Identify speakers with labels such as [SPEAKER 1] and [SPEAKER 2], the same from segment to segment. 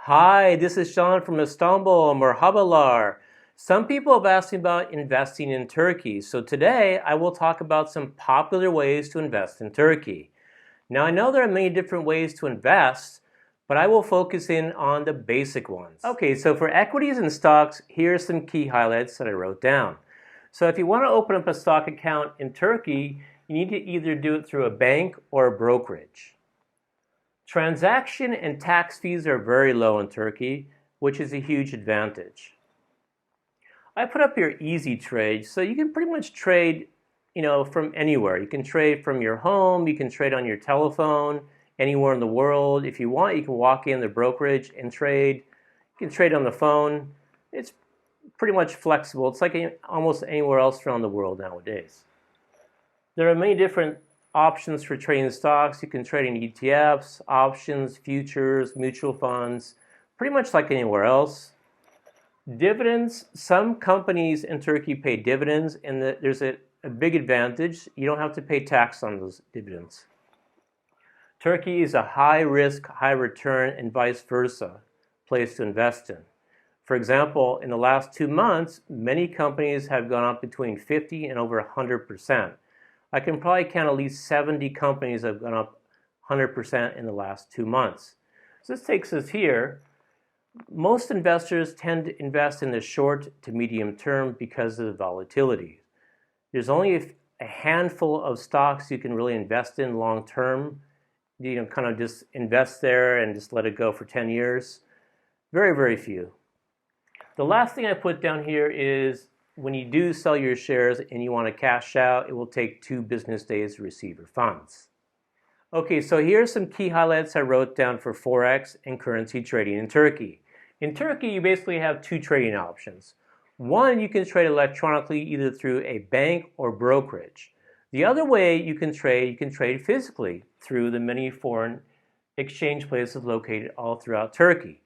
[SPEAKER 1] Hi, this is Sean from Istanbul, Merhabalar. Some people have asked me about investing in Turkey, so today I will talk about some popular ways to invest in Turkey. Now I know there are many different ways to invest, but I will focus in on the basic ones. Okay, so for equities and stocks, here are some key highlights that I wrote down. So if you want to open up a stock account in Turkey, you need to either do it through a bank or a brokerage. Transaction and tax fees are very low in Turkey, which is a huge advantage. I put up here easy trade, so you can pretty much trade, from anywhere. You can trade from your home, you can trade on your telephone, anywhere in the world. If you want, you can walk in the brokerage and trade. You can trade on the phone. It's pretty much flexible. It's like almost anywhere else around the world nowadays. There are many different options for trading stocks. You can trade in ETFs, options, futures, mutual funds, pretty much like anywhere else. Dividends, some companies in Turkey pay dividends, and there's a big advantage. You don't have to pay tax on those dividends. Turkey is a high risk, high return, and vice versa place to invest in. For example, in the last 2 months, many companies have gone up between 50 and over 100%. I can probably count at least 70 companies that have gone up 100% in the last 2 months. So this takes us here. Most investors tend to invest in the short to medium term because of the volatility. There's only a handful of stocks you can really invest in long term. Kind of just invest there and just let it go for 10 years. Very, very few. The last thing I put down here is when you do sell your shares and you want to cash out, it will take 2 business days to receive your funds. Okay, so here are some key highlights I wrote down for Forex and currency trading in Turkey. In Turkey, you basically have 2 trading options. One, you can trade electronically either through a bank or brokerage. The other way you can trade physically through the many foreign exchange places located all throughout Turkey.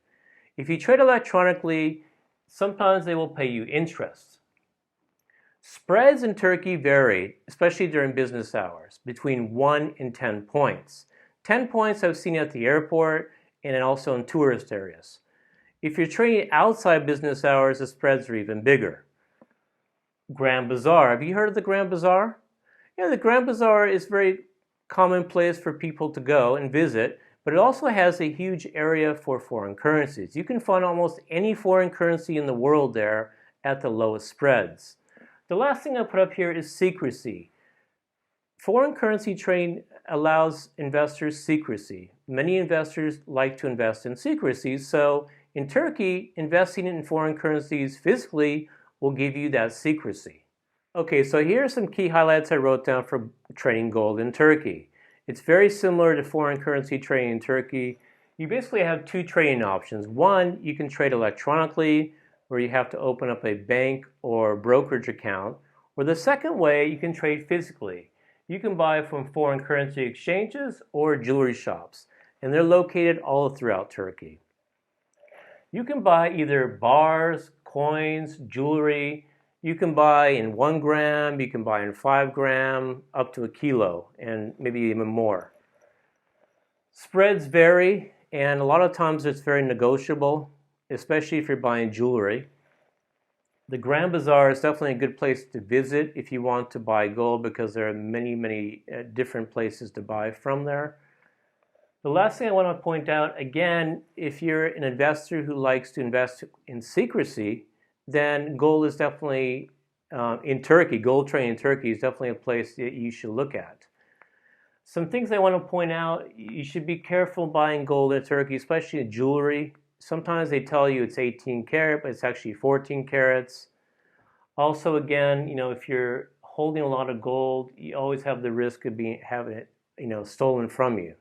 [SPEAKER 1] If you trade electronically, sometimes they will pay you interest. Spreads in Turkey vary, especially during business hours, between 1 and 10 points. 10 points I've seen at the airport and also in tourist areas. If you're trading outside business hours, the spreads are even bigger. Grand Bazaar. Have you heard of the Grand Bazaar? Yeah, the Grand Bazaar is a very common place for people to go and visit, but it also has a huge area for foreign currencies. You can find almost any foreign currency in the world there at the lowest spreads. The last thing I put up here is secrecy. Foreign currency trading allows investors secrecy. Many investors like to invest in secrecy, so in Turkey, investing in foreign currencies physically will give you that secrecy. Okay, so here are some key highlights I wrote down for trading gold in Turkey. It's very similar to foreign currency trading in Turkey. You basically have 2 trading options. One, you can trade electronically, where you have to open up a bank or brokerage account. Or the second way, you can trade physically. You can buy from foreign currency exchanges or jewelry shops, and they're located all throughout Turkey. You can buy either bars, coins, jewelry. You can buy in 1 gram, you can buy in 5 gram, up to a kilo, and maybe even more. Spreads vary, and a lot of times it's very negotiable, especially if you're buying jewelry. The Grand Bazaar is definitely a good place to visit if you want to buy gold because there are many different places to buy from there. The last thing I want to point out, again, if you're an investor who likes to invest in secrecy, then gold is definitely, in Turkey, gold trading in Turkey is definitely a place that you should look at. Some things I want to point out, you should be careful buying gold in Turkey, especially jewelry. Sometimes they tell you it's 18 karat, but it's actually 14 carats. Also, again, if you're holding a lot of gold, you always have the risk of having it, stolen from you.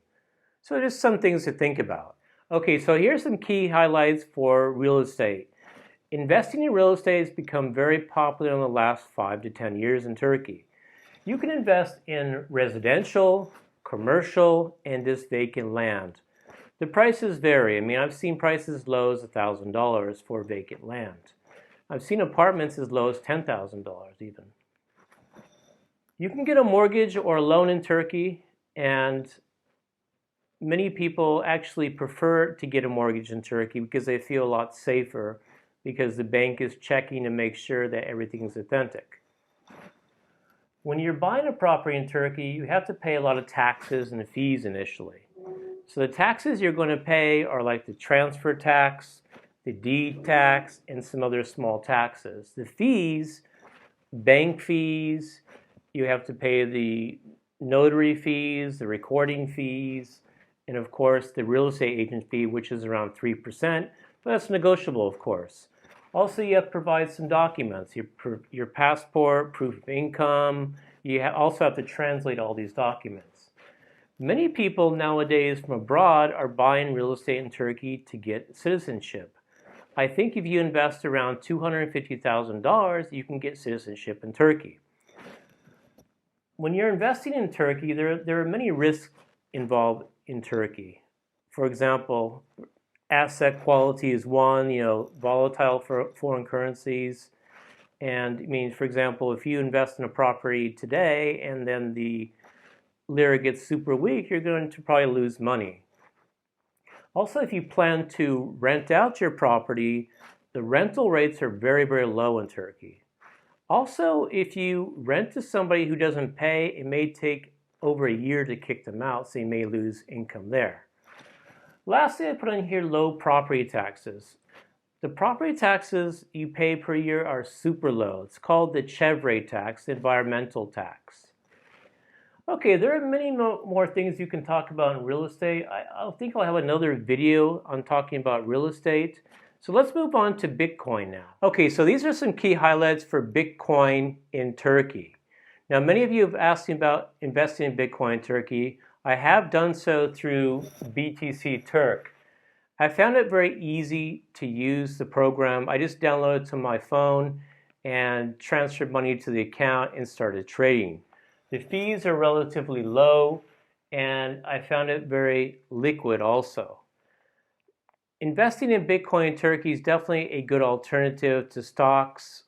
[SPEAKER 1] So just some things to think about. Okay, so here's some key highlights for real estate. Investing in real estate has become very popular in the last 5 to 10 years in Turkey. You can invest in residential, commercial, and just vacant land. The prices vary. I've seen prices as low as $1,000 for vacant land. I've seen apartments as low as $10,000 even. You can get a mortgage or a loan in Turkey, and many people actually prefer to get a mortgage in Turkey because they feel a lot safer because the bank is checking to make sure that everything is authentic. When you're buying a property in Turkey, you have to pay a lot of taxes and fees initially. So the taxes you're going to pay are like the transfer tax, the deed tax, and some other small taxes. The fees, bank fees, you have to pay the notary fees, the recording fees, and of course the real estate agent fee, which is around 3%, but that's negotiable, of course. Also, you have to provide some documents, your passport, proof of income. You also have to translate all these documents. Many people nowadays from abroad are buying real estate in Turkey to get citizenship. I think if you invest around $250,000, you can get citizenship in Turkey. When you're investing in Turkey, there are many risks involved in Turkey. For example, asset quality is one, volatile for foreign currencies. And I mean, for example, if you invest in a property today and then the lira gets super weak, you're going to probably lose money. Also, if you plan to rent out your property, the rental rates are very, very low in Turkey. Also, if you rent to somebody who doesn't pay, it may take over a year to kick them out, so you may lose income there. Lastly, I put on here low property taxes. The property taxes you pay per year are super low. It's called the chevre tax, the environmental tax. Okay, there are many more things you can talk about in real estate. I think I'll have another video on talking about real estate. So let's move on to Bitcoin now. Okay, so these are some key highlights for Bitcoin in Turkey. Now, many of you have asked me about investing in Bitcoin in Turkey. I have done so through BTC Turk. I found it very easy to use the program. I just downloaded it to my phone and transferred money to the account and started trading. The fees are relatively low, and I found it very liquid also. Investing in Bitcoin in Turkey is definitely a good alternative to stocks,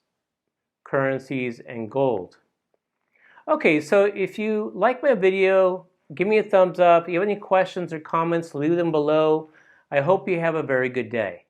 [SPEAKER 1] currencies, and gold. Okay, so if you like my video, give me a thumbs up. If you have any questions or comments, leave them below. I hope you have a very good day.